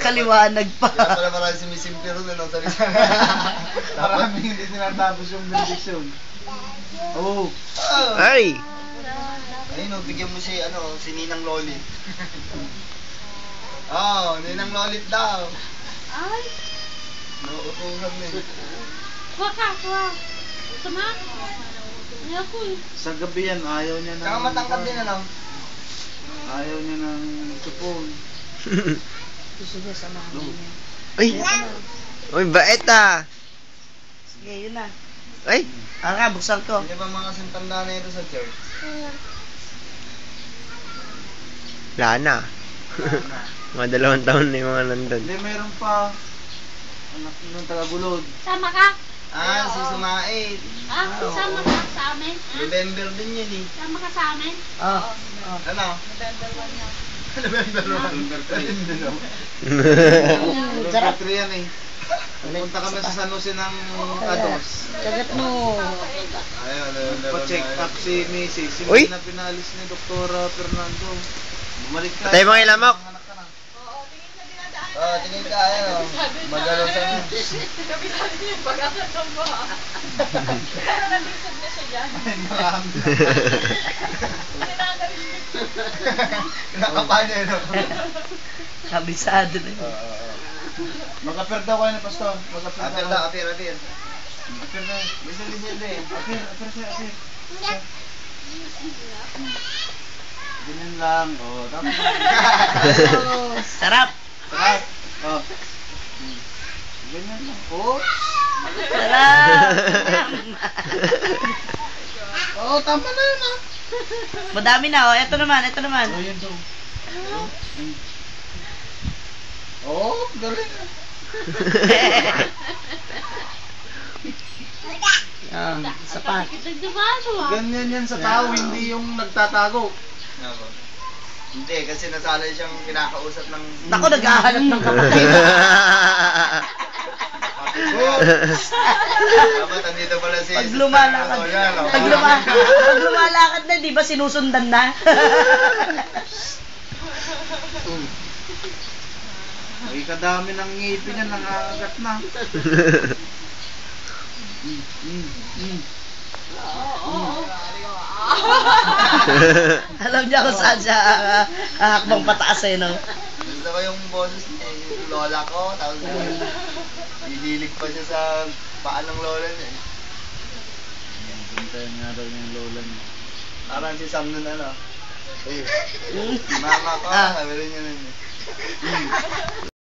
Kaliwanag pa. Kaya pala marami sumisimpi ron, ano, sa lisan. Marami hindi tinatapos yung benediksyon. Oo. Ay! Ayun, no, bigyan mo si, ano, si Ninang Lolit. Ninang Lolit daw. Ay, Nauutuhan na eh. kuha ka, kuha. Ito na. Ayoko eh. Sa gabi yan, ayaw niya ng... Saka matangkad din, ano? Ayaw niya ng supon. Gusto niya samahan niya. Ay! Uy, bait ah! Sige, yun na. Ay! Nga, buksan ko. Hindi ba mga sintanda na ito sa church? Wala na. Mga 2 taon na yung mga nandun. Hindi, mayroon pa. Anak ng taga-Bulod. Sama ka? Si Sumait. Sama ka sa amin? November din yun eh. Sama ka sa amin? Oh. Ano? November 1 yan. November 1. November 3. Sarap. November 3 yan eh. Pumunta kami sa San Jose ng Ados. Kagat mo. Ayun, November 1. Pa-check up si Mrs. Uy! Yung pinalis ni Dr. Fernando. Bumalik ka. Patay mo yung lamok. Anak ka na. Tingin ka, ayun. Magalaw sa amin. Ay, marami. Kinakapahan niya, no? Kabisado na yun. Mag-apir daw kayo ni Pastor. Mag-apir Apir daw. na, apir. Apir na. Listen eh. Apir siya, apir. Ganyan lang. Oh, tama. Sarap. Sarap. Oh. Ganyan lang. Oh. Sarap. Oh, tama na yun ah. Madami na, oh. Ito naman, ito naman. Oh, yun daw. Oh, galing ah. Isa pa. Nagdumano ah. Ganyan yan sa tao, hindi yung nagtatago. Ako. Hindi, kasi nasanay siyang kinakausap ng... Ako, nag-ahanap ng kapatid. Dapat andito pala si... Pag lumalakad, pag lumalakad na, di ba sinusundan na? Ay, kadami ng ngipin yan, nangangagat na. Alam niya kung saan siya hakbang pataas eh, no? Gusto ko yung boses niya, yung lola ko, tapos hihilig pa siya sa paa ng lola niya. Puntayan nga daw yung lola niya. Parang si Sam nun ano. Mama ko, sabi rin niya nun.